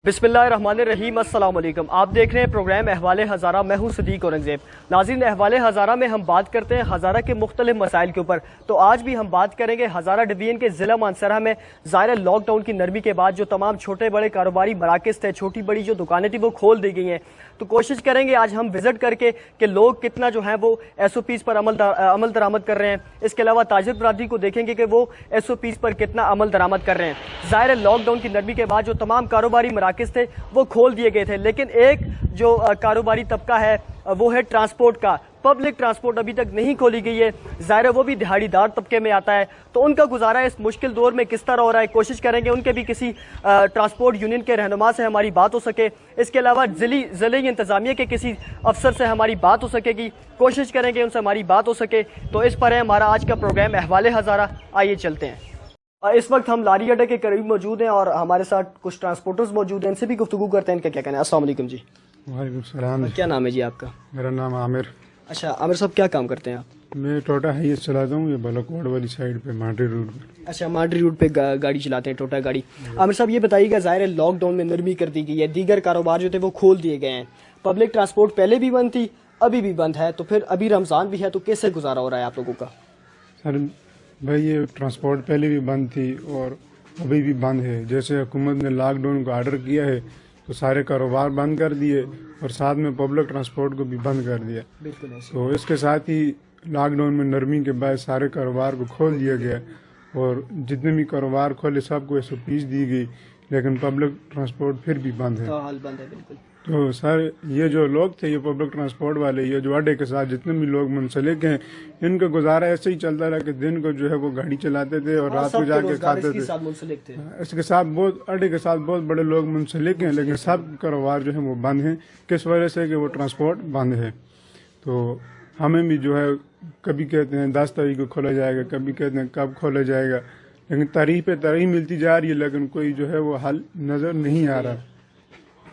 बिस्मिल्लाहिर्रहमानिर्रहीम। अस्सलाम वालेकुम। आप देख रहे हैं प्रोग्राम अहवाल हज़ारा। मैं हूं सदीक औरंगज़ेब। नाज़रीन, अहवाल हज़ारा में हम बात करते हैं हज़ारा के मुख्तलिफ मसाइल के ऊपर। तो आज भी हम बात करेंगे हज़ारा डिवीज़न के ज़िला मानसरा में ज़ाहिर लॉकडाउन की नरमी के बाद जो तमाम छोटे बड़े कारोबारी मराकज़ थे, छोटी बड़ी जो दुकानें थी वो खोल दी गई हैं। तो कोशिश करेंगे आज हम विज़िट करके कि लोग कितना जो है वो SOPs पर अमल दरामद कर रहे हैं। इसके अलावा ताजिर बरादरी को देखेंगे कि वो SOPs पर कितना अमल दरामद कर रहे हैं। ज़ाहिर लॉकडाउन की नरमी के बाद जो तमाम कारोबारी मराकज़ थे वो खोल दिए गए थे, लेकिन एक जो कारोबारी तबका है वो है ट्रांसपोर्ट का। पब्लिक ट्रांसपोर्ट अभी तक नहीं खोली गई है। ज़ाहिर है वो भी दिहाड़ीदार तबके में आता है, तो उनका गुजारा इस मुश्किल दौर में किस तरह हो रहा है कोशिश करेंगे उनके भी किसी ट्रांसपोर्ट यूनियन के रहनुमा से हमारी बात हो सके। इसके अलावा ज़िले इंतज़ामिया के किसी अफसर से हमारी बात हो सकेगी, कोशिश करेंगे उनसे हमारी बात हो सके। तो इस पर है हमारा आज का प्रोग्राम अहवाल हज़ारा। आइए चलते हैं। इस वक्त हम लारी अड्डे के करीब मौजूद हैं और हमारे साथ कुछ ट्रांसपोर्टर्स मौजूद हैं, इनसे भी गुफ्तगू करते हैं। इनका क्या कहना है? अस्सलाम वालेकुम जी। वालेकुम सलाम। क्या नाम है जी आपका? मेरा नाम आमिर। अच्छा आमिर साहब, क्या काम करते हैं आप? मैं टोटा हाईएस चलाता हूँ, ये बलकवाड़ वाली साइड पे मांडरी रोड पे। अच्छा, मांडरी रोड पे गाड़ी चलाते हैं, टोटा गाड़ी। आमिर साहब ये बताइएगा, ज़ाहिर है लॉकडाउन में नरमी कर दी गई है, दीगर कारोबार जो थे वो खोल दिए गए हैं, पब्लिक ट्रांसपोर्ट पहले भी बंद थी, अभी भी बंद है, तो फिर अभी रमज़ान भी है, तो कैसे गुजारा हो रहा है आप लोगों का? सर भाई, ये ट्रांसपोर्ट पहले भी बंद थी और अभी भी बंद है। जैसे हुकूमत ने लॉकडाउन को आर्डर किया है तो सारे कारोबार बंद कर दिए और साथ में पब्लिक ट्रांसपोर्ट को भी बंद कर दिया। बिल्कुल। तो इसके साथ ही लॉकडाउन में नरमी के बाद सारे कारोबार को खोल दिया गया और जितने भी कारोबार खोले सबको SOPs दी गई, लेकिन पब्लिक ट्रांसपोर्ट फिर भी बंद है। हाल बंद है, बिल्कुल। तो सर ये जो लोग थे, ये पब्लिक ट्रांसपोर्ट वाले, ये जो अड्डे के साथ जितने भी लोग मुंसलिक हैं, इनका गुजारा ऐसे ही चलता रहा कि दिन को जो है वो गाड़ी चलाते थे और रात को जाके खाते थे। इसके साथ बहुत अड्डे के साथ बहुत बड़े लोग मुंसलिक हैं, लेकिन सब कारोबार जो है वो बंद हैं। किस वजह से? कि वो ट्रांसपोर्ट बंद है। तो हमें भी जो है कभी कहते हैं 10 तारीख को खोला जाएगा, कभी कहते हैं कब खोला जाएगा, लेकिन तारीख पे तारीख मिलती जा रही है, लेकिन कोई जो है वो हल नज़र नहीं आ रहा।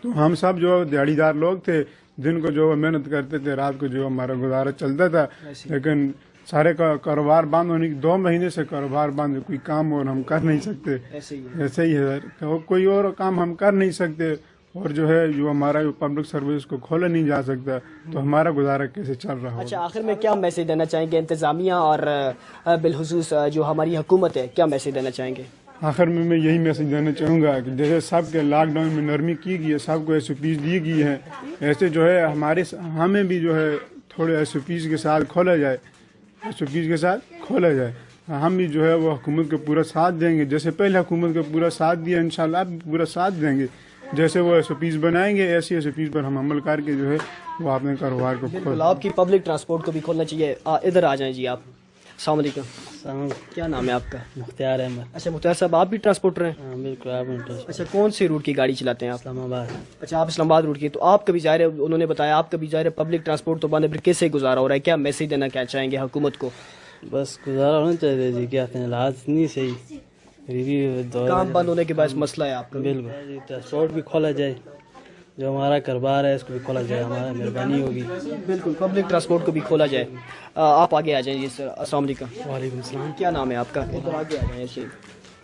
तो हम सब जो दिहाड़ीदार लोग थे, दिन को जो मेहनत करते थे, रात को जो हमारा गुजारा चलता था, लेकिन सारे का कारोबार बंद होने की 2 महीने से कारोबार बंद है, कोई काम और हम कर नहीं सकते। ऐसे ही है सर, कोई और काम हम कर नहीं सकते, और जो है जो हमारा पब्लिक सर्विस को खोला नहीं जा सकता, तो हमारा गुजारा कैसे चल रहा है? अच्छा, आखिर में क्या मैसेज देना चाहेंगे इंतज़ामिया और बिलखुसूस जो हमारी हुकूमत है, क्या मैसेज देना चाहेंगे? आखिर में मैं यही मैसेज देना चाहूँगा कि जैसे सबके लॉकडाउन में नरमी की गई है, सबको SOPs दी गई है, ऐसे जो है हमें भी जो है थोड़े SOPs के साथ खोला जाए, SOPs के साथ खोला जाए। हम भी जो है वो हुकूमत को पूरा साथ देंगे, जैसे पहले हुकूमत को पूरा साथ दिया, इंशाल्लाह पूरा साथ देंगे। जैसे वो SOPs बनाएंगे, ऐसी SOPs पर हम अमल करके जो है वो अपने कारोबार को खोल। आपकी पब्लिक ट्रांसपोर्ट को भी खोलना चाहिए। इधर आ जाएं जी आप। अस्सलाम वालेकुम। क्या नाम है आपका? मुख्तार अहमद। अच्छा मुख्तार साहब, आप भी ट्रांसपोर्टर हैं? हाँ बिल्कुल, आप। अच्छा, कौन सी रूट की गाड़ी चलाते हैं आप? इस्लामाबाद। अच्छा, आप इस्लामाबाद रूट की। तो आप कभी ज़ाहिर है, उन्होंने बताया आप कभी ज़ाहिर है पब्लिक ट्रांसपोर्ट तो बंद है, फिर कैसे गुजारा हो रहा है? क्या मैसेज देना क्या चाहेंगे हुकूमत को? बस गुजारा होना चाहिए जी, क्या कहते हैं, हालात नहीं सही, काम बंद होने के बाद मसला है आपका। बिल्कुल, ट्रांसपोर्ट भी खोला जाए, जो हमारा कारोबार है इसको भी खोला जाए, हमारा मेहरबानी होगी। बिल्कुल, पब्लिक ट्रांसपोर्ट को भी खोला जाए। आप आगे आ जाइए सर। अस्सलाम वालेकुम। वालेकुम सलाम। क्या नाम है आपका? इधर आगे आ जाइए।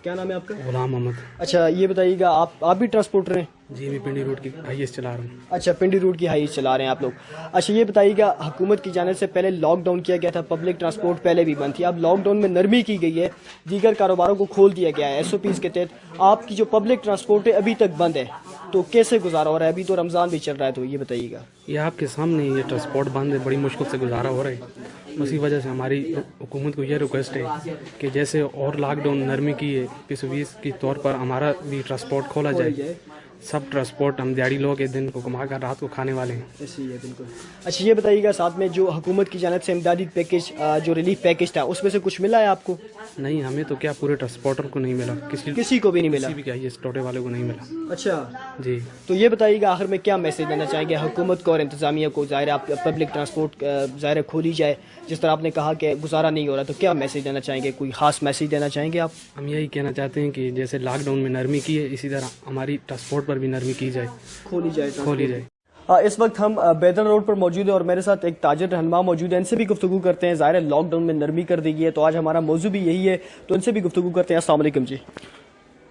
क्या नाम है आपका? गुलाम अहमद। अच्छा ये बताइएगा, आप भी ट्रांसपोर्टर हैं? जी, मैं पिंडी रोड की हाईएस्ट चला रहा हूँ। अच्छा, पिंडी रोड की हाईएस्ट चला रहे हैं आप लोग। अच्छा ये बताइएगा, हुकूमत की जाने से पहले लॉकडाउन किया गया था, पब्लिक ट्रांसपोर्ट पहले भी बंद थी, अब लॉकडाउन में नरमी की गई है, दीगर कारोबारों को खोल दिया गया है SOPs के तहत। आपकी जो पब्लिक ट्रांसपोर्ट है अभी तक बंद है, तो कैसे गुजारा हो रहा है? अभी तो रमज़ान भी चल रहा है, तो ये बताइएगा। ये आपके सामने ये ट्रांसपोर्ट बंद है, बड़ी मुश्किल से गुजारा हो रहा है। उसी वजह से हमारी हुकूमत को ये रिक्वेस्ट है कि जैसे और लॉकडाउन नरमी की है, SOPs के तौर पर हमारा भी ट्रांसपोर्ट खोला जाए। सब ट्रांसपोर्ट हम दिहाड़ी लोग के दिन को कमा कर रात को खाने वाले हैं। ऐसे ही है, बिल्कुल। अच्छा ये बताइएगा, साथ में जो हुकूमत की जानिब से इमदादी पैकेज, जो रिलीफ पैकेज था, उसमें से कुछ मिला है आपको? नहीं, हमें तो क्या पूरे ट्रांसपोर्टर को नहीं मिला, किसी को भी नहीं मिला? किसी भी क्या ये टोटे वाले को नहीं मिला। अच्छा जी। तो ये बताइएगा, आखिर में क्या मैसेज देना चाहेंगे हुकूमत को और इंतज़ामिया को? ज़ाहिर आप पब्लिक ट्रांसपोर्ट ज़ाहिर खोली जाए, जिस तरह आपने कहा कि गुजारा नहीं हो रहा, तो क्या मैसेज देना चाहेंगे? कोई ख़ास मैसेज देना चाहेंगे आप? हम यही कहना चाहते हैं कि जैसे लॉकडाउन में नरमी की है, इसी तरह हमारी ट्रांसपोर्ट पर भी नरमी की जाए, खोली जाए। इस वक्त हम बैदर रोड पर मौजूद हैं और मेरे साथ एक ताजिर रहनुमा मौजूद है, इनसे भी गुफ्तगू करते हैं। ज़ाहिर है लॉकडाउन में नरमी कर दी गई है, तो आज हमारा मौजू भी यही है, तो इनसे भी गुफ्तगू करते हैं। अस्सलाम वालेकुम जी।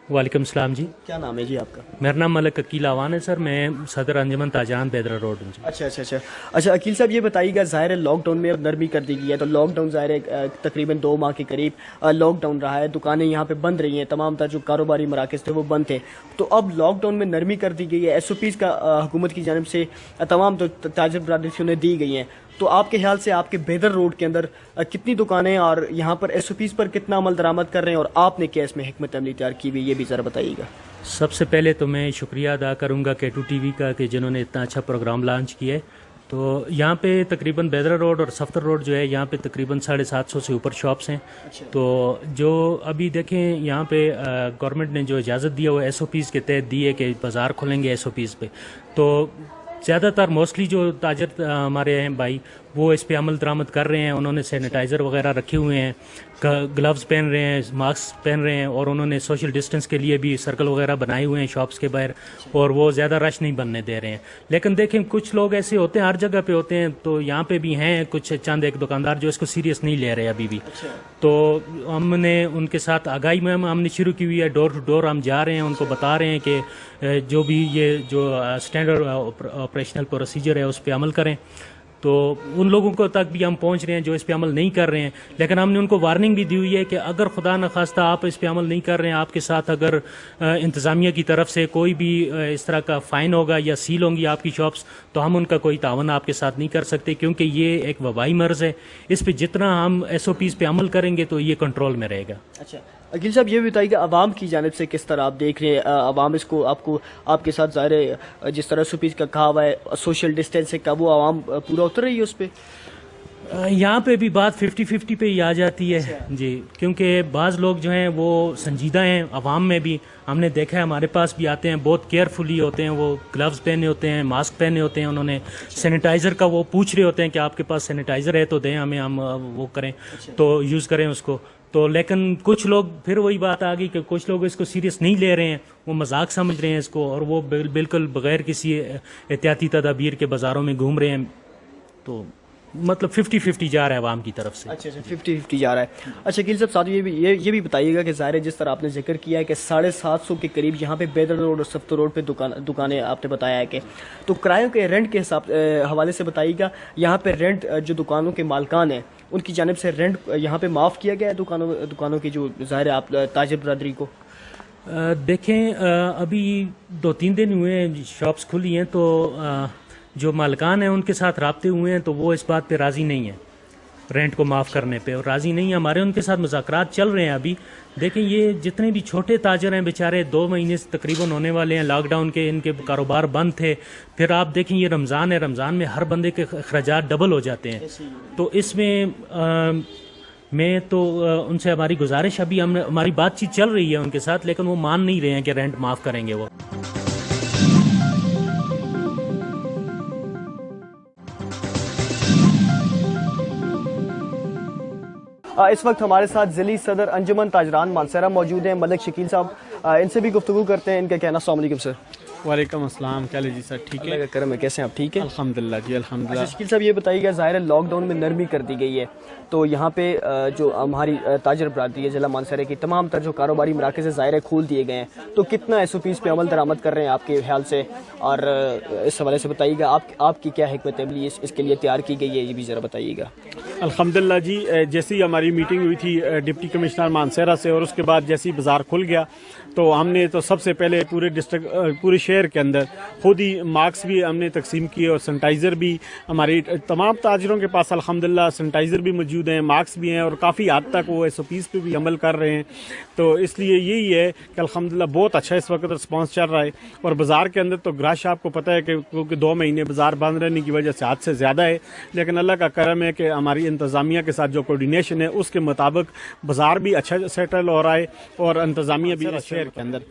वालेकुम सलाम जी। क्या नाम है जी आपका? मेरा नाम मलक अकील आवान है सर, मैं सदर अंजुमन ताजरान बेदरा रोड हूँ जी। अच्छा अकील साहब ये बताइएगा, ज़ाहिर है लॉकडाउन में अब नरमी कर दी गई है, तो लॉकडाउन ज़ाहिर है तकरीबन 2 माह के करीब लॉकडाउन रहा है, दुकानें यहाँ पे बंद रही हैं, तमाम तर जो कारोबारी मराकज़ थे वो बंद थे, तो अब लॉकडाउन में नरमी कर दी गई है, SOPs का हुकूमत की जानिब से तमाम ताजिर बरादरियों ने दी गई हैं, तो आपके ख्याल से आपके बेदर रोड के अंदर कितनी दुकानें और यहाँ पर SOPs पर कितना अमल दरामद कर रहे हैं और आपने क्या इसमें हिकमत अमली तैयार की हुई, ये भी ज़रा बताइएगा। सबसे पहले तो मैं शुक्रिया अदा करूँगा K2 TV का कि जिन्होंने इतना अच्छा प्रोग्राम लॉन्च किया है। तो यहाँ पे तकरीबन बेदरा रोड और सफ्तर रोड जो है, यहाँ पे तकरीबन 750 से ऊपर शॉप्स हैं। तो जो अभी देखें यहाँ पे गवर्नमेंट ने जो इजाज़त दिया वो SOPs के तहत दी है कि बाज़ार खोलेंगे SOPs पे, तो ज़्यादातर मोस्टली जो ताजर हमारे हैं भाई वो इस पे अमल दरामद कर रहे हैं। उन्होंने सैनिटाइज़र वगैरह रखे हुए हैं, ग्लव्स पहन रहे हैं, मास्क पहन रहे हैं, और उन्होंने सोशल डिस्टेंस के लिए भी सर्कल वगैरह बनाए हुए हैं शॉप्स के बाहर, और वो ज़्यादा रश नहीं बनने दे रहे हैं। लेकिन देखें कुछ लोग ऐसे होते हैं, हर जगह पे होते हैं, तो यहाँ पे भी हैं कुछ चंद एक दुकानदार जो इसको सीरियस नहीं ले रहे अभी भी। तो हमने उनके साथ आगाही में हमने शुरू की हुई है, डोर टू डोर हम जा रहे हैं, उनको बता रहे हैं कि जो भी ये जो स्टैंडर्ड ऑपरेशनल प्रोसीजर है उस पर अमल करें। तो उन लोगों को तक भी हम पहुंच रहे हैं जो इस पे अमल नहीं कर रहे हैं, लेकिन हमने उनको वार्निंग भी दी हुई है कि अगर खुदा न खास्ता आप इस पे अमल नहीं कर रहे हैं, आपके साथ अगर इंतज़ामिया की तरफ से कोई भी इस तरह का फ़ाइन होगा या सील होंगी आपकी शॉप्स, तो हम उनका कोई तावन आपके साथ नहीं कर सकते, क्योंकि ये एक वबाई मर्ज़ है। इस पे जितना हम SOPs पे अमल करेंगे तो ये कंट्रोल में रहेगा। अच्छा अकील साहब ये भी बताइए कि आवाम की जानिब से किस तरह आप देख रहे हैं, आवाम इसको आपको आपके साथ ज़ाहिर है जिस तरह SOPs का कहा हुआ है, सोशल डिस्टेंसिंग का, वो आवाम पूरा उतर रही है उस पर? यहाँ पे भी बात 50-50 पे ही आ जाती है जी, क्योंकि बाज़ लोग जो हैं वो संजीदा हैं, आवाम में भी हमने देखा है, हमारे पास भी आते हैं, बहुत केयरफुली होते हैं, वो ग्लव्स पहने होते हैं, मास्क पहने होते हैं, उन्होंने सैनिटाइज़र का वो पूछ रहे होते हैं कि आपके पास सैनिटाइज़र है तो दें हमें, हम वो करें तो यूज़ करें उसको। तो लेकिन कुछ लोग, फिर वही बात आ गई कि कुछ लोग इसको सीरियस नहीं ले रहे हैं, वो मजाक समझ रहे हैं इसको, और वो बिल्कुल बग़ैर किसी एहतियाती तदाबीर के बाज़ारों में घूम रहे हैं। तो मतलब 50-50 जा रहा है आवाम की तरफ से। अच्छा 50-50 जा रहा है। अच्छा अकील साहब साथ ये भी बताइएगा कि ज़ाहिर है जिस तरह आपने जिक्र किया है कि 750 के करीब यहाँ पे बेदर रोड और सफ्तर रोड पे दुकानें आपने बताया है कि, तो किरायों के रेंट के हवाले से बताइएगा, यहाँ पे रेंट जो दुकानों के मालकान हैं उनकी जानिब से रेंट यहाँ पे माफ़ किया गया है दुकानों की जो ज़ाहिर है आप ताजिर बरादरी को? देखें अभी 2-3 दिन हुए हैं शॉप्स खुली हैं, तो जो मालकान हैं उनके साथ राब्ते हुए हैं, तो वो इस बात पे राज़ी नहीं है, रेंट को माफ़ करने पे, और राज़ी नहीं है। हमारे उनके साथ मुज़ाकरात चल रहे हैं अभी। देखें ये जितने भी छोटे ताजर हैं बेचारे, 2 महीने से तकरीबन होने वाले हैं लॉकडाउन के, इनके कारोबार बंद थे। फिर आप देखें ये रमज़ान है, रमज़ान में हर बंदे के अखराजात डबल हो जाते हैं। तो इसमें मैं तो उनसे हमारी गुजारिश, अभी हमारी बातचीत चल रही है उनके साथ, लेकिन वो मान नहीं रहे हैं कि रेंट माफ़ करेंगे वो। इस वक्त हमारे साथ ज़िली सदर अंजुमन ताजरान मानसरा मौजूद हैं, मलिक शकील साहब, इनसे भी गुफ्तगू करते हैं, इनका कहना। अस्सलाम वालेकुम सर। वालेकुम अस्सलाम। क्या जी सर, ठीक है? अल्लाह का करम है, कैसे हैं आप? ठीक है अल्हम्दुलिल्लाह जी, अल्हम्दुलिल्लाह। अच्छा शकील साहब ये बताइएगा, ज़ाहिर है लॉकडाउन में नरमी कर दी गई है, तो यहाँ पे जो हमारी ताजर बरादरी है ज़िला मानसरे की, तमाम तर जो कारोबारी मराकज़ ज़ाहिर है खोल दिए गए हैं, तो कितना SOPs पे अमल दरामद कर रहे हैं आपके ख्याल से, और इस हवाले से बताइएगा आपकी क्या हिकमत अमली इसके लिए तैयार की गई है, ये भी ज़रा बताइएगा। अल्हम्दुलिल्लाह जी, जैसे ही हमारी मीटिंग हुई थी डिप्टी कमिश्नर मानसरा से, और उसके बाद जैसे ही बाज़ार खुल गया, तो हमने तो सबसे पहले पूरे शहर के अंदर खुद ही मास्क भी हमने तकसीम किए, और सैनिटाइज़र भी हमारी तमाम ताजरों के पास अल्हम्दुलिल्लाह सैनिटाइज़र भी मौजूद हैं, मास्क भी हैं, और काफ़ी हद तक वो SOPs पे भी अमल कर रहे हैं। तो इसलिए यही है कि अल्हम्दुलिल्लाह बहुत अच्छा इस वक्त रिस्पांस चल रहा है। और बाज़ार के अंदर तो रश आपको पता है कि क्योंकि 2 महीने बाज़ार बंद रहने की वजह से हद से ज़्यादा है, लेकिन अल्लाह का करम है कि हमारी इंतज़ामिया के साथ जो कोऑर्डिनेशन है उसके मुताबिक बाज़ार भी अच्छा सेटल हो रहा है, और इंतज़ामिया भी शहर के अंदर।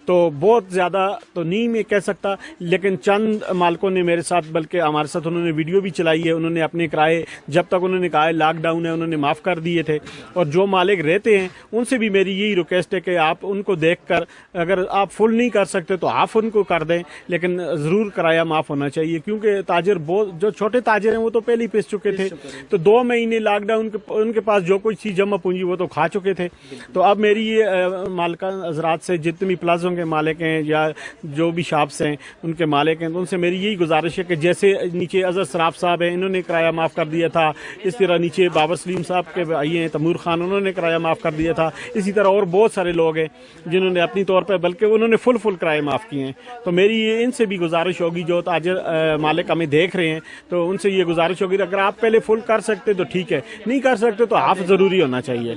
تو بہت زیادہ تو نہیں میں کہہ سکتا، لیکن چند مالکوں نے میرے ساتھ، بلکہ ہمارے ساتھ انہوں نے ویڈیو بھی چلائی ہے، انہوں نے اپنے کرائے جب تک انہوں نے کہا ہے لاک ڈاؤن ہے انہوں نے معاف کر دیے تھے. اور جو مالک رہتے ہیں ان سے بھی میری یہی ریکویسٹ ہے کہ آپ ان کو دیکھ کر اگر آپ فل نہیں کر سکتے تو ہاف ان کو کر دیں، لیکن ضرور کرایہ معاف ہونا چاہیے، کیونکہ تاجر بہت جو چھوٹے تاجر ہیں وہ تو پہلے ہی پس چکے تھے. تو 2 مہینے لاک ڈاؤن ان کے پاس جو کوئی چیز جمع پونجی وہ تو کھا چکے تھے. تو اب میری یہ مالکان حضرات سے جتنے بھی پلازوں کے مالک ہیں یا جو بھی شاپس ہیں ان کے مالک ہیں، تو ان سے میری یہی گزارش ہے کہ جیسے نیچے اظہر سراف صاحب ہیں انہوں نے کرایہ معاف کر دیا تھا، اس طرح نیچے بابر سلیم صاحب کے بھائی ہیں تیمور خان انہوں نے کرایہ معاف کر دیا تھا، اسی طرح اور بہت سارے لوگ ہیں جنہوں نے اپنی طور پہ بلکہ انہوں نے فل کرایہ معاف کیے ہیں. تو میری یہ ان سے بھی گزارش ہوگی جو تاجر مالک ہمیں دیکھ رہے ہیں، تو ان سے یہ گزارش ہوگی اگر آپ پہلے فل کر سکتے تو ٹھیک ہے، نہیں کر سکتے تو ہاف ضروری ہونا چاہیے.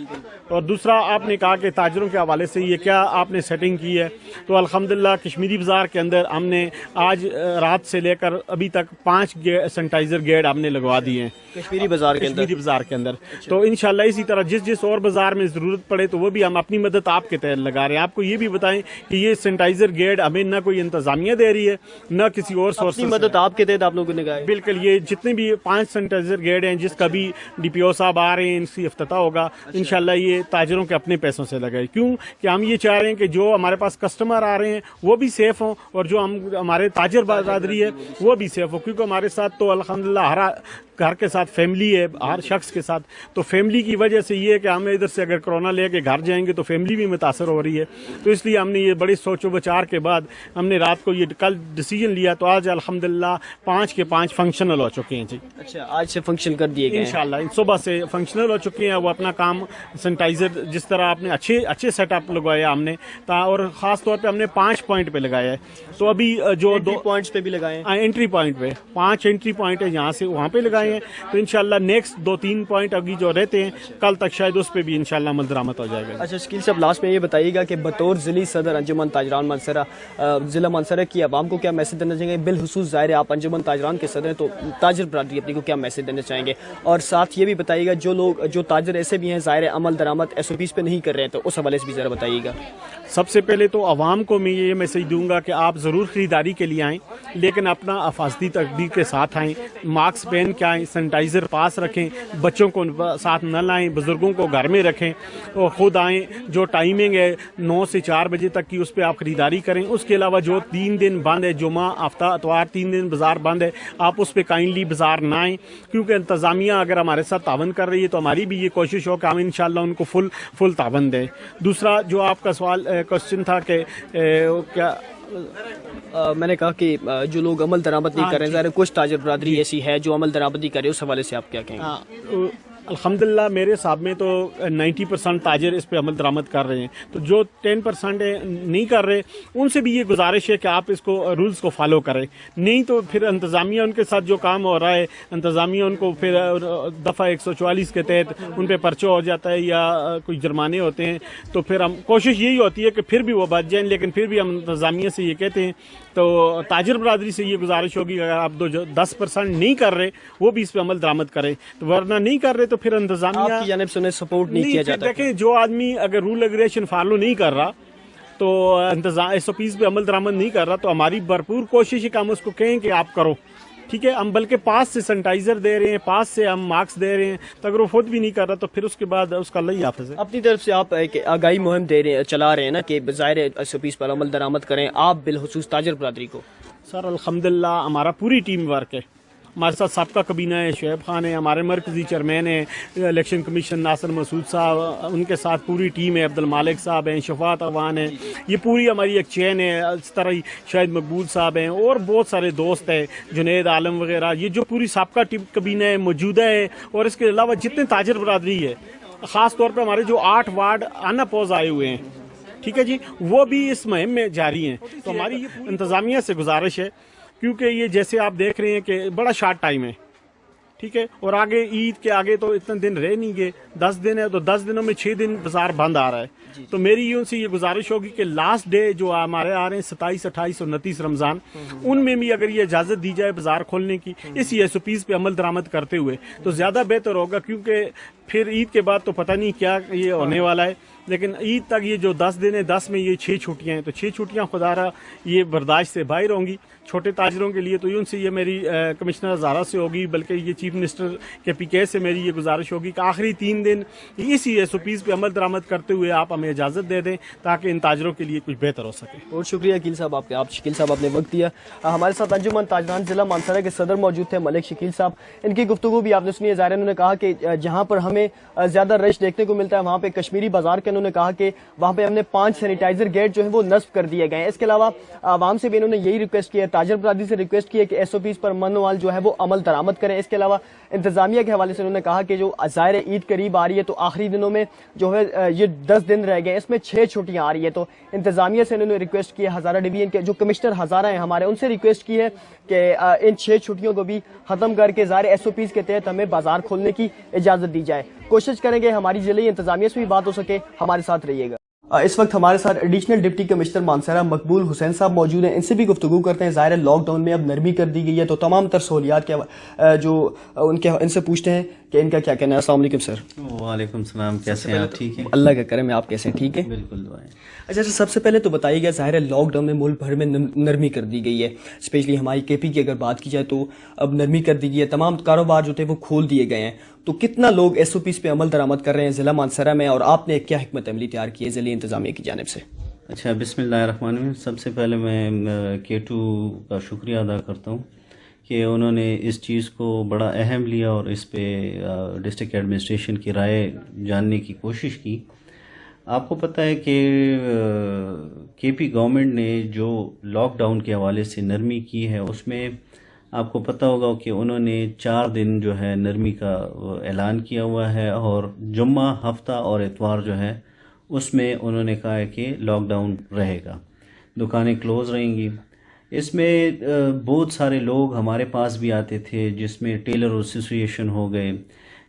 اور دوسرا آپ نے کہا کہ تاجروں کے حوالے سے یہ کیا آپ نے سیٹنگ کی ہے، تو الحمدللہ کشمیری بازار کے اندر ہم نے آج رات سے لے کر ابھی تک 5 سینیٹائزر گیٹ ہم نے لگوا دیے ہیں کشمیری بازار کے اندر. تو انشاءاللہ اسی طرح جس اور بازار میں ضرورت پڑے تو وہ بھی ہم اپنی مدد آپ کے تحت لگا رہے ہیں. آپ کو یہ بھی بتائیں کہ یہ سینیٹائزر گیٹ ہمیں نہ کوئی انتظامیہ دے رہی ہے نہ کسی اور سورس سے. مدد آپ کے تحت آپ لوگوں نے کہا ہے بالکل. یہ جتنے بھی 5 سینیٹائزر گیٹ ہیں جس کا بھی ڈی پی او صاحب آ رہے ہیں ان سے افتتاح ہوگا انشاءاللہ یہ تاجروں کے اپنے پیسوں سے لگائے. کیوں کہ ہم یہ چاہ رہے ہیں کہ جو ہمارے پاس کسٹمر آ رہے ہیں وہ بھی سیف ہوں اور جو ہمارے تاجر برادری ہے وہ بھی سیف ہو، کیونکہ ہمارے ساتھ تو الحمدللہ ہر گھر کے ساتھ فیملی ہے، ہر شخص کے ساتھ. تو فیملی کی وجہ سے یہ ہے کہ ہم ادھر سے اگر کرونا لے کے گھر جائیں گے تو فیملی بھی متاثر ہو رہی ہے. تو اس لیے ہم نے یہ بڑی سوچ و بچار کے بعد ہم نے رات کو یہ کل ڈیسیجن لیا. تو آج الحمدللہ 5 کے 5 فنکشنل ہو چکے ہیں. جی اچھا، آج سے فنکشن کر دیے گئے انشاءاللہ صبح سے فنکشنل ہو چکے ہیں. وہ اپنا کام سینیٹائزر جس طرح آپ نے اچھے سیٹ اپ لگوایا ہم نے، اور خاص طور پہ ہم نے 5 پوائنٹ پہ لگایا ہے. تو ابھی جو 2 پوائنٹس پہ بھی لگائے ہیں، انٹری پوائنٹ پہ 5 انٹری پوائنٹ ہے یہاں سے وہاں پہ لگائے ہیں. تو انشاءاللہ نیکسٹ 2-3 پوائنٹ ابھی جو رہتے ہیں کل تک شاید اس پہ بھی انشاءاللہ عمل درآمد ہو جائے گا. اچھا شکیل صاحب، لاسٹ میں یہ بتائیے گا کہ بطور ضلعی صدر انجمن تاجران مانسہرہ ضلع مانسہرہ کی عوام کو کیا میسج دینا چاہیں گے؟ بالخصوص ظاہر ہے آپ انجمن تاجران کے صدر ہیں تو تاجر برادری اپنی کو کیا میسج دینا چاہیں گے؟ اور ساتھ یہ بھی بتائیے گا جو تاجر ایسے بھی ہیں ظاہر ہے عمل درآمد SOPs پہ نہیں کر رہے ہیں تو اس حوالے سے بھی ذرا بتائیے گا. سب سے پہلے تو عوام کو میں یہ میسج دوں گا کہ آپ ضرور خریداری کے لیے آئیں، لیکن اپنا حفاظتی تدبیر کے ساتھ آئیں، ماسک پہن کے آئیں، سینیٹائزر پاس رکھیں، بچوں کو ساتھ نہ لائیں، بزرگوں کو گھر میں رکھیں اور خود آئیں. جو ٹائمنگ ہے 9 سے 4 بجے تک کی اس پہ آپ خریداری کریں. اس کے علاوہ جو 3 دن بند ہے، جمعہ ہفتہ اتوار 3 دن بازار بند ہے، آپ اس پہ کائنڈلی بازار نہ آئیں، کیونکہ انتظامیہ اگر ہمارے ساتھ تعاون کر رہی ہے تو ہماری بھی یہ کوشش ہو کہ ہم انشاءاللہ ان کو فل تعاون دیں. دوسرا جو آپ کا کوشچن تھا کہ کیا میں نے کہا کہ جو لوگ عمل درآمد نہیں کر رہے ہیں، ظاہر کچھ تاجر برادری ایسی ہے جو عمل درآمد نہیں کر رہے، اس حوالے سے آپ کیا کہیں گے؟ الحمدللہ میرے حساب میں تو 90% تاجر اس پہ عمل درآمد کر رہے ہیں. تو جو 10% نہیں کر رہے ان سے بھی یہ گزارش ہے کہ آپ اس کو رولز کو فالو کریں، نہیں تو پھر انتظامیہ ان کے ساتھ جو کام ہو رہا ہے انتظامیہ ان کو پھر دفعہ 144 کے تحت ان پہ پرچہ ہو جاتا ہے یا کوئی جرمانے ہوتے ہیں. تو پھر ہم کوشش یہی ہوتی ہے کہ پھر بھی وہ بچ جائیں، لیکن پھر بھی ہم انتظامیہ سے یہ کہتے ہیں. تو تاجر برادری سے یہ گزارش ہوگی اگر آپ 10% نہیں کر رہے وہ بھی اس پہ عمل درآمد کریں، تو ورنہ نہیں کر رہے تو پھر انتظامیہ آپ کی جانب سے انہیں سپورٹ نہیں کیا جاتا. دیکھیں جو آدمی اگر رول ریگولیشن فالو نہیں کر رہا تو SOPs پہ عمل درآمد نہیں کر رہا تو ہماری بھرپور کوشش ہے کہ ہم اس کو کہیں کہ آپ کرو. ٹھیک ہے، ہم بلکہ پاس سے سینیٹائزر دے رہے ہیں، پاس سے ہم ماسک دے رہے ہیں. تو اگر وہ خود بھی نہیں کر رہا تو پھر اس کے بعد اس کا اللہ ہی حافظ ہے. اپنی طرف سے آپ ایک آگاہی مہم چلا رہے ہیں نا کہ ظاہر SOPs پر عمل درآمد کریں، آپ بالخصوص تاجر برادری کو. سر الحمدللہ ہمارا پوری ٹیم ورک ہے. ہمارے ساتھ سابقہ کابینہ ہے، شعیب خان ہے، ہمارے مرکزی چیئرمین ہیں الیکشن کمیشن ناصر مسعود صاحب، ان کے ساتھ پوری ٹیم ہے، عبد المالک صاحب ہیں، شفاعت اوان ہیں. یہ پوری ہماری ایک چین ہے. اس طرح ہی شاہد مقبول صاحب ہیں اور بہت سارے دوست ہیں، جنید عالم وغیرہ. یہ جو پوری سابقہ کابینہ ہے موجودہ ہے، اور اس کے علاوہ جتنے تاجر برادری ہے، خاص طور پہ ہمارے جو 8 وارڈ ان اپوز آئے ہوئے ہیں، ٹھیک ہے جی، وہ بھی اس مہم میں جاری ہیں. تو ہماری انتظامیہ سے گزارش ہے، کیونکہ یہ جیسے آپ دیکھ رہے ہیں کہ بڑا شارٹ ٹائم ہے، ٹھیک ہے، اور آگے عید کے آگے تو اتنے دن رہ نہیں گئے، 10 دن ہے تو 10 دنوں میں 6 دن بازار بند آ رہا ہے. تو میری ان سے یہ گزارش ہوگی کہ لاسٹ ڈے جو ہمارے آ رہے ہیں 27، 28 اور 29 رمضان، ان میں بھی اگر یہ اجازت دی جائے بازار کھولنے کی اسی SOPs پہ عمل درآمد کرتے ہوئے تو زیادہ بہتر ہوگا. کیونکہ फिर ईद के बाद तो पता नहीं क्या ये होने वाला है, लेकिन ईद तक ये जो 10 दिन है, 10 में ये 6 छुट्टियां हैं, तो 6 छुट्टियां खुदारा ये बर्दाश्त से बाहर होंगी छोटे ताजरों के लिए। तो उनसे ये मेरी कमिश्नर हज़ारा से होगी, बल्कि ये चीफ मिनिस्टर के पीके से मेरी ये गुजारिश होगी कि आखिरी 3 दिन इसी SOPs पे अमल दरामद करते हुए आप हमें इजाज़त दे दें ताकि इन ताजरों के लिए कुछ बेहतर हो सके। बहुत शुक्रिया शकील साहब आपके, आप शकील साहब आपने वक्त दिया। हमारे साथ अंजुमन ताजरान जिला मानसरा के सदर मौजूद थे मलिक शकील साहब। इनकी गुफ्तगू भी आपने सुनी है। ज़ाहिर उन्होंने कहा कि जहाँ पर हमें ज़्यादा रश देखने को मिलता है वहाँ पे कश्मीरी बाजार के, उन्होंने कहा कि वहाँ पे हमने 5 सैनिटाइजर गेट जो है वो नस्ब कर दिए गए हैं। इसके अलावा आवाम से भी इन्होंने यही रिक्वेस्ट किया है, ताजर बरादरी से रिक्वेस्ट की है कि SOPs पर मनवाल जो है वो अमल दरामद करें। इसके अलावा इंतजामिया के हवाले से उन्होंने कहा कि जो ज़ाहिर ईद करीब आ रही है तो आखिरी दिनों में जो है ये 10 दिन रह गए, इसमें 6 छुट्टियां आ रही है, तो इंतजामिया से उन्होंने रिक्वेस्ट की है, हज़ारा डिवीजन के जो कमिश्नर हज़ारा हैं हमारे, उनसे रिक्वेस्ट की है कि इन 6 छुट्टियों को भी खत्म करके ज़ाहिर SOPs के तहत हमें बाजार खोलने की इजाज़त दी जाए। कोशिश करेंगे हमारी जिले इंतजामिया से भी बात हो सके। हमारे साथ रहिएगा। इस वक्त हमारे साथ एडिशनल डिप्टी कमिश्नर मानसरा मकबूल हुसैन साहब मौजूद हैं, इनसे भी गुफ्तगू करते हैं। ज़ाहिर है लॉकडाउन में अब नरमी कर दी गई है तो तमाम तर सहूलियात के जो उनके इनसे पूछते हैं कि इनका क्या कहना है। अस्सलाम वालेकुम सर। वालेकुम सलाम, कैसे हैं आप? ठीक हैं, अल्लाह का करम है, आप कैसे हैं? ठीक है, बिल्कुल दुआएं। अच्छा सर, सबसे पहले तो बताइएगा, ज़ाहिर है लॉकडाउन में मुल्क भर में नरमी कर दी गई है, स्पेशली हमारी KP की अगर बात की जाए तो अब नरमी कर दी गई है, तमाम कारोबार जो थे वो खोल दिए गए हैं, तो कितना लोग SOPs पे अमल दरामद कर रहे हैं ज़िला मानसरा में, और आपने क्या हिकमत अमली तैयार की है ज़िले इंतज़ामिया की जानिब से? अच्छा, बिस्मिल्लाहिर्रहमानिर्रहीम। सबसे पहले मैं K2 का शुक्रिया अदा करता हूँ कि उन्होंने इस चीज़ को बड़ा अहम लिया और इस पे डिस्ट्रिक्ट एडमिनिस्ट्रेशन की राय जानने की कोशिश की। आपको पता है कि KP गवर्नमेंट ने जो लॉकडाउन के हवाले से नरमी की है उसमें आपको पता होगा कि उन्होंने 4 दिन जो है नरमी का ऐलान किया हुआ है, और जुम्मा, हफ्ता और इतवार जो है उसमें उन्होंने कहा है कि लॉकडाउन रहेगा, दुकानें क्लोज़ रहेंगी। इसमें बहुत सारे लोग हमारे पास भी आते थे, जिसमें टेलर एसोसिएशन हो गए,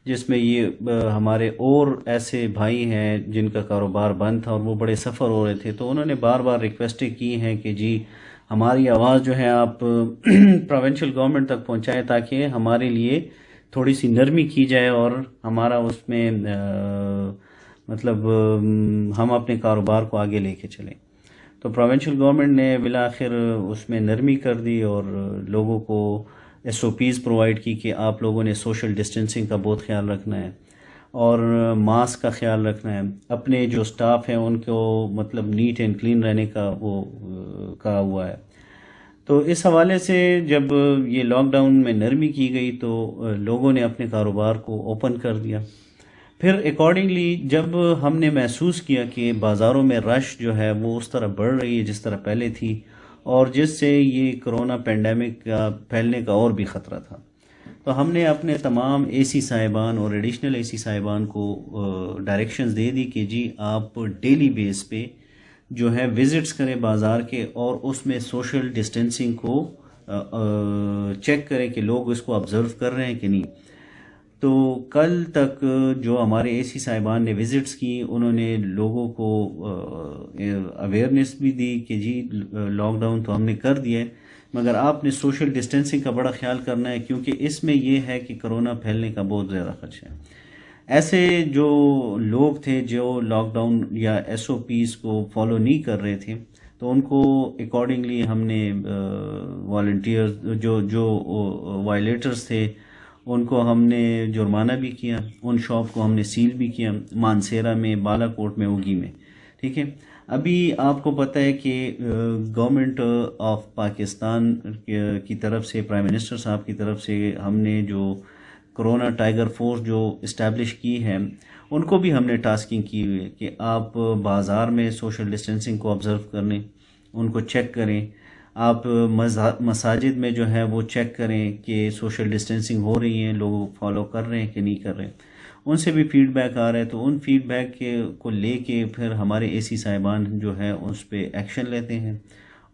जिसमें ये हमारे और ऐसे भाई हैं जिनका कारोबार बंद था और वो बड़े सफ़र हो रहे थे, तो उन्होंने बार बार रिक्वेस्टें की हैं कि जी हमारी आवाज़ जो है आप प्रोविंशियल गवर्नमेंट तक पहुंचाएं ताकि हमारे लिए थोड़ी सी नरमी की जाए और हमारा उसमें मतलब हम अपने कारोबार को आगे लेके चलें। तो प्रोविंशियल गवर्नमेंट ने बिला आखिर उसमें नरमी कर दी और लोगों को SOPs प्रोवाइड की कि आप लोगों ने सोशल डिस्टेंसिंग का बहुत ख्याल रखना है और मास्क का ख्याल रखना है, अपने जो स्टाफ हैं उनको मतलब नीट एंड क्लीन रहने का वो कहा हुआ है। तो इस हवाले से जब ये लॉकडाउन में नरमी की गई तो लोगों ने अपने कारोबार को ओपन कर दिया। फिर अकॉर्डिंगली जब हमने महसूस किया कि बाज़ारों में रश जो है वो उस तरह बढ़ रही है जिस तरह पहले थी, और जिससे ये कोरोना पेंडेमिक का फैलने का और भी ख़तरा था, तो हमने अपने तमाम AC साहिबान और एडिशनल AC साहिबान को डायरेक्शंस दे दी कि जी आप डेली बेस पे जो है विज़िट्स करें बाज़ार के और उसमें सोशल डिस्टेंसिंग को चेक करें कि लोग इसको ऑब्ज़र्व कर रहे हैं कि नहीं। तो कल तक जो हमारे AC साहिबान ने विज़िट्स की, उन्होंने लोगों को अवेयरनेस भी दी कि जी लॉकडाउन तो हमने कर दिया है मगर आपने सोशल डिस्टेंसिंग का बड़ा ख्याल करना है, क्योंकि इसमें यह है कि कोरोना फैलने का बहुत ज़्यादा खदशा है। ऐसे जो लोग थे जो लॉकडाउन या SOPs को फॉलो नहीं कर रहे थे, तो उनको अकॉर्डिंगली हमने वॉलंटियर्स जो वायलेटर्स थे उनको हमने जुर्माना भी किया, उन शॉप को हमने सील भी किया, मानसेरा में, बालाकोट में, उगी में। ठीक है, अभी आपको पता है कि गवर्नमेंट ऑफ पाकिस्तान की तरफ से, प्राइम मिनिस्टर साहब की तरफ से हमने जो कोरोना टाइगर फोर्स जो इस्टेब्लिश की है, उनको भी हमने टास्किंग की हुई है कि आप बाज़ार में सोशल डिस्टेंसिंग को ऑब्ज़र्व करें, उनको चेक करें। आप मसाजिद में जो है वो चेक करें कि सोशल डिस्टेंसिंग हो रही है, लोग फॉलो कर रहे हैं कि नहीं कर रहे हैं। उनसे भी फीडबैक आ रहा है, तो उन फीडबैक को लेके फिर हमारे AC साहिबान जो है उस पर एक्शन लेते हैं,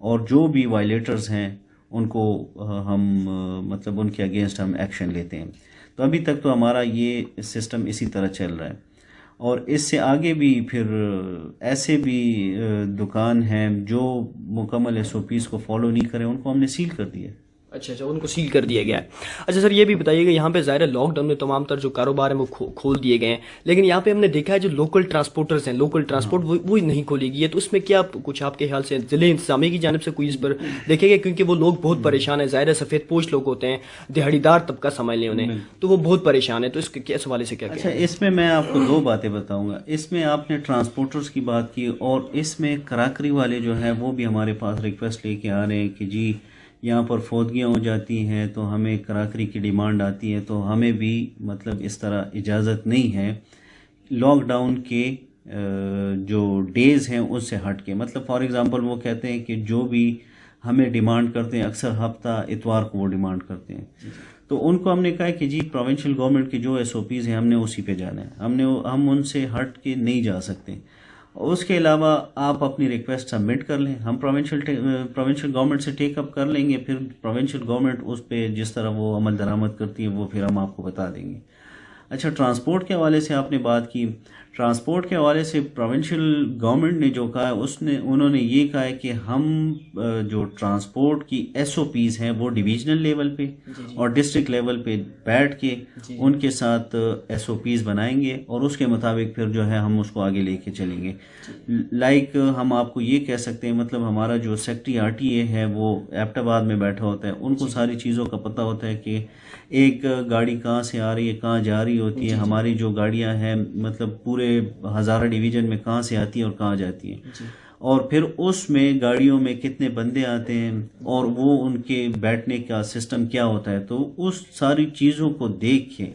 और जो भी वायलेटर्स हैं उनको हम मतलब उनके अगेंस्ट हम एक्शन लेते हैं। तो अभी तक तो हमारा ये सिस्टम इसी तरह चल रहा है, और इससे आगे भी फिर ऐसे भी दुकान हैं जो मुकम्मल SOPs को फॉलो नहीं करें, उनको हमने सील कर दिया। अच्छा अच्छा, उनको सील कर दिया गया है। अच्छा सर, ये भी बताइएगा, यहाँ पे ज़ाहिर है लॉक डाउन में तमाम तर जो कारोबार हैं वो खोल दिए गए हैं, लेकिन यहाँ पे हमने देखा है जो लोकल ट्रांसपोर्टर्स हैं, लोकल ट्रांसपोर्ट वो नहीं खोली गई है, तो उसमें क्या कुछ आपके ख्याल से ज़िले इंतजामिया की जानिब से कोई इस पर देखेगा? क्योंकि वो लोग बहुत परेशान हैं, ज़ाहिर है सफ़ेद पोश लोग होते हैं, दिहाड़ीदार तबका समझ लें उन्हें, तो वो बहुत परेशान है, तो इसके किस हवाले से क्या अच्छा, इसमें मैं आपको दो बातें बताऊंगा। इसमें आपने ट्रांसपोर्टर्स की बात की, और इसमें कराकरी वाले जो है वो भी हमारे पास रिक्वेस्ट लेके आ रहे हैं कि जी यहाँ पर फौतगियाँ हो जाती हैं तो हमें कराकरी की डिमांड आती है, तो हमें भी मतलब इस तरह इजाज़त नहीं है लॉक डाउन के जो डेज़ हैं उससे हट के। मतलब फॉर एग्ज़ाम्पल वो कहते हैं कि जो भी हमें डिमांड करते हैं, अक्सर हफ्ता इतवार को वो डिमांड करते हैं, तो उनको हमने कहा कि जी प्रोविंशियल गवर्नमेंट की जो SOPs हैं हमने उसी पे जाना है, हम उनसे हट के नहीं जा सकते। उसके अलावा आप अपनी रिक्वेस्ट सबमिट कर लें, हम प्रोविंशियल गवर्नमेंट से टेक अप कर लेंगे, फिर प्रोविंशियल गवर्नमेंट उस पर जिस तरह वो अमल दरामद करती है वो फिर हम आपको बता देंगे। अच्छा, ट्रांसपोर्ट के हवाले से आपने बात की। ट्रांसपोर्ट के हवाले से प्रोविंशियल गवर्नमेंट ने जो कहा है उन्होंने ये कहा है कि हम जो ट्रांसपोर्ट की SOPs हैं वो डिवीजनल लेवल पे और डिस्ट्रिक्ट लेवल पे बैठ के उनके साथ SOPs बनाएंगे और उसके मुताबिक फिर जो है हम उसको आगे लेके चलेंगे। लाइक हम आपको ये कह सकते हैं, मतलब हमारा जो सेक्रेटरी RTA है वो एबटाबाद में बैठा होता है, उनको सारी चीज़ों का पता होता है कि एक गाड़ी कहाँ से आ रही है, कहाँ जा रही होती है, हमारी जो गाड़ियाँ हैं मतलब पूरे हज़ारा डिवीज़न में कहाँ से आती है और कहाँ जाती है, और फिर उसमें गाड़ियों में कितने बंदे आते हैं और वो उनके बैठने का सिस्टम क्या होता है। तो उस सारी चीज़ों को देख के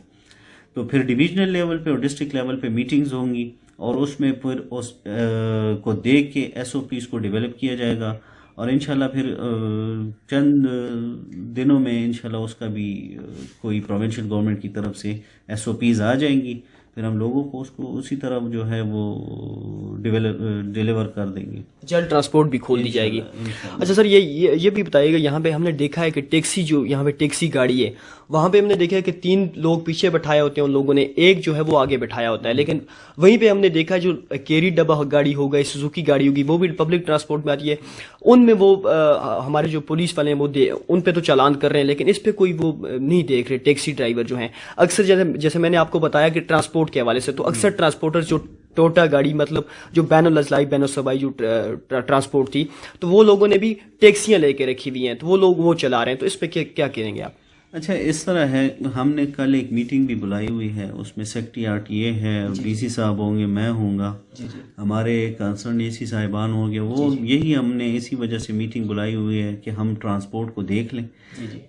तो फिर डिवीजनल लेवल पे और डिस्ट्रिक्ट लेवल पे मीटिंग्स होंगी और उसमें फिर उस को देख के SOPs को डेवलप किया जाएगा और इंशाल्लाह फिर चंद दिनों में इंशाल्लाह उसका भी कोई प्रोविंशियल गवर्नमेंट की तरफ से SOPs आ जाएंगी, फिर हम लोगों को उसको उसी तरह जो है वो डिलीवर कर देंगे। जल ट्रांसपोर्ट भी खोल दी जाएगी। अच्छा सर, ये भी बताइएगा, यहाँ पे हमने देखा है कि टैक्सी जो यहाँ पे टैक्सी गाड़ी है वहाँ पे हमने देखा है कि 3 लोग पीछे बैठाए होते हैं उन लोगों ने, एक जो है वो आगे बैठाया होता है, लेकिन वहीं पे हमने देखा है जो केरी डब्बा गाड़ी हो गई, सुजुकी गाड़ी होगी, वो भी पब्लिक ट्रांसपोर्ट में आती है, उनमें वो हमारे जो पुलिस वाले हैं वो उन पे तो चालान कर रहे हैं, लेकिन इस पे कोई वो नहीं देख रहे टैक्सी ड्राइवर जो हैं। अक्सर जैसे मैंने आपको बताया कि ट्रांसपोर्ट के हवाले से, तो अक्सर ट्रांसपोर्टर जो टोटा गाड़ी मतलब जो बैनुल अजलाई बैनुल सबाई जो ट्रांसपोर्ट थी, तो वो लोगों ने भी टैक्सियां लेके रखी हुई हैं, तो वो लोग वो चला रहे हैं, तो इस पे क्या कहेंगे आप? अच्छा, इस तरह है, हमने कल एक मीटिंग भी बुलाई हुई है, उसमें सेक्रेटरी RTA है, DC साहब होंगे, मैं हूँगा, हमारे कंसर्न AC साहिबान होंगे, वो यही हमने इसी वजह से मीटिंग बुलाई हुई है कि हम ट्रांसपोर्ट को देख लें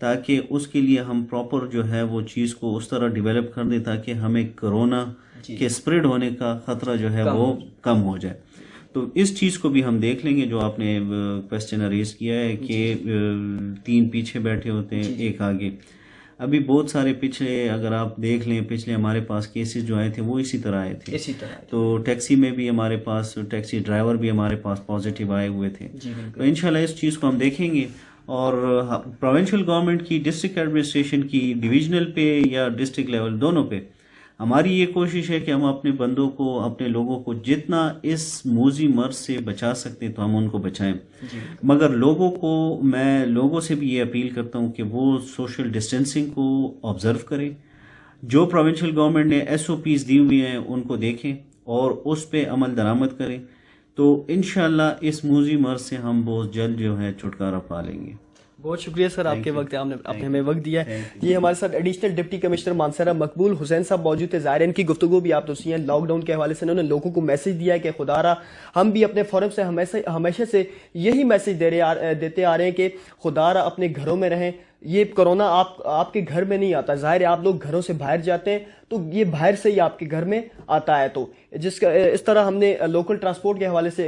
ताकि उसके लिए हम प्रॉपर जो है वो चीज़ को उस तरह डेवलप कर दें ताकि हमें कोरोना के स्प्रेड होने का ख़तरा जो है वो कम हो जाए। तो इस चीज़ को भी हम देख लेंगे। जो आपने क्वेश्चन रेज किया है कि 3 पीछे बैठे होते हैं, एक आगे, अभी बहुत सारे पिछले अगर आप देख लें, पिछले हमारे पास केसेस जो आए थे वो इसी तरह आए थे। तो टैक्सी में भी हमारे पास टैक्सी ड्राइवर भी हमारे पास पॉजिटिव आए हुए थे। तो इंशाल्लाह इस चीज़ को हम देखेंगे और प्रोविंशियल गवर्नमेंट की, डिस्ट्रिक्ट एडमिनिस्ट्रेशन की, डिविजनल पे या डिस्ट्रिक्ट लेवल दोनों पे हमारी ये कोशिश है कि हम अपने बंदों को, अपने लोगों को जितना इस मूजी मर्ज से बचा सकते हैं तो हम उनको बचाएं। मगर मैं लोगों से भी ये अपील करता हूँ कि वो सोशल डिस्टेंसिंग को ऑब्जर्व करें, जो प्रोविंशियल गवर्नमेंट ने SOPs दी हुई हैं उनको देखें और उस पर अमल दरामद करें, तो इंशाल्लाह इस मूजी मर्ज से हम बहुत जल्द जो है छुटकारा पा लेंगे। बहुत शुक्रिया सर आपके वक्त, आपने हमें वक्त दिया है। ये हमारे साथ एडिशनल डिप्टी कमिश्नर मानसरा मकबूल हुसैन साहब मौजूद थे। ज़ाहिर है इनकी गुफ्तगू भी आप तो सुनिए, लॉकडाउन के हवाले से इन्होंने लोगों को मैसेज दिया है कि खुदारा हम भी अपने फोरम से हमेशा से यही मैसेज देते आ रहे हैं कि खुदारा अपने घरों में रहें, ये कोरोना आपके घर में नहीं आता। ज़ाहिर है आप लोग घरों से बाहर जाते हैं तो ये बाहर से ही आपके घर में आता है। तो इस तरह हमने लोकल ट्रांसपोर्ट के हवाले से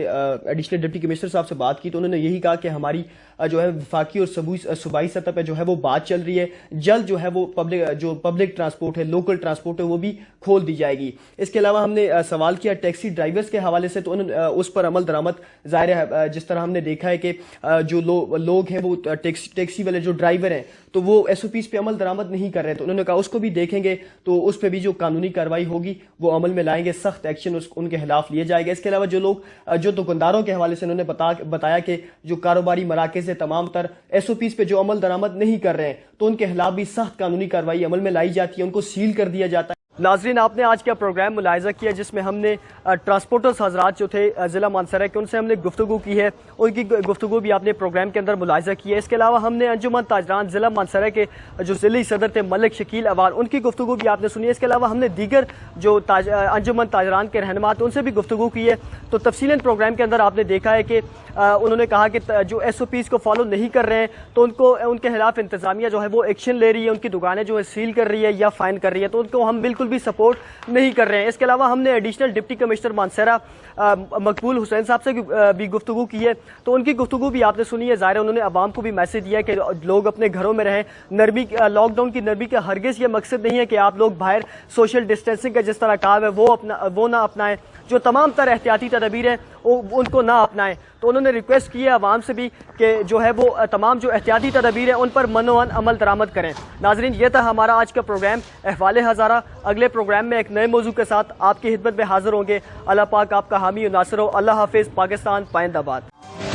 एडिशनल डिप्टी कमिश्नर साहब से बात की तो उन्होंने यही कहा कि हमारी जो है वफाकी और सूबाई सतह पे जो है वो बात चल रही है, जल्द जो है वो पब्लिक ट्रांसपोर्ट है, लोकल ट्रांसपोर्ट है, वो भी खोल दी जाएगी। इसके अलावा हमने सवाल किया टैक्सी ड्राइवर्स के हवाले से तो उन्होंने उस पर अमल दरामद, ज़ाहिर है जिस तरह हमने देखा है कि जो लोग हैं वो टैक्सी वाले जो ड्राइवर हैं تو وہ SOPs پہ عمل درآمد نہیں کر رہے ہیں، تو انہوں نے کہا اس کو بھی دیکھیں گے، تو اس پہ بھی جو قانونی کارروائی ہوگی وہ عمل میں لائیں گے، سخت ایکشن ان کے خلاف لیا جائے گا۔ اس کے علاوہ جو لوگ جو دکانداروں کے حوالے سے انہوں نے بتایا کہ جو کاروباری مراکز ہے تمام تر SOPs پہ جو عمل درآمد نہیں کر رہے ہیں تو ان کے خلاف بھی سخت قانونی کارروائی عمل میں لائی جاتی ہے، ان کو سیل کر دیا جاتا ہے۔ ناظرین، آپ نے آج کا پروگرام ملاحظہ کیا جس میں ہم نے ٹرانسپورٹرز حضرات جو تھے ضلع مانسہرہ کے، ان سے ہم نے گفتگو کی ہے، ان کی گفتگو بھی آپ نے پروگرام کے اندر ملاحظہ کی ہے۔ اس کے علاوہ ہم نے انجمن تاجران ضلع مانسہرہ کے جو ضلعی صدر تھے ملک شکیل اعوان، ان کی گفتگو بھی آپ نے سنی ہے۔ اس کے علاوہ ہم نے دیگر جو انجمن تاجران کے رہنما تھے ان سے بھی گفتگو کی ہے، تو تفصیلاً پروگرام کے اندر آپ نے دیکھا ہے کہ انہوں نے کہا کہ جو SOPs کو فالو نہیں کر رہے ہیں تو ان کے خلاف انتظامیہ جو ہے وہ ایکشن لے رہی ہے، ان کی دکانیں جو ہے سیل کر رہی ہے یا فائن کر رہی ہے، تو ان کو ہم بالکل بھی سپورٹ نہیں کر رہے ہیں۔ اس کے علاوہ ہم نے ایڈیشنل ڈپٹی کمشنر مانسہرہ مقبول حسین صاحب سے بھی گفتگو کی ہے، تو ان کی گفتگو بھی آپ نے سنی ہے۔ ظاہر ہے انہوں نے عوام کو بھی میسج دیا ہے کہ لوگ اپنے گھروں میں رہیں، لاک ڈاؤن کی نرمی کا ہرگز یہ مقصد نہیں ہے کہ آپ لوگ باہر سوشل ڈسٹینسنگ کا جس طرح کام ہے وہ نہ اپنائیں، جو تمام تر احتیاطی تدابیر ہیں ان کو نہ اپنائیں۔ تو انہوں نے ریکویسٹ کی ہے عوام سے بھی کہ جو ہے وہ تمام جو احتیاطی تدابیر ہیں ان پر منوعاً عمل درآمد کریں۔ ناظرین، یہ تھا ہمارا آج کا پروگرام احوال ہزارہ۔ اگلے پروگرام میں ایک نئے موضوع کے ساتھ آپ کی خدمت میں حاضر ہوں گے۔ اللہ پاک آپ کا حامی و ناصر ہو۔ اللہ حافظ۔ پاکستان پائند آباد۔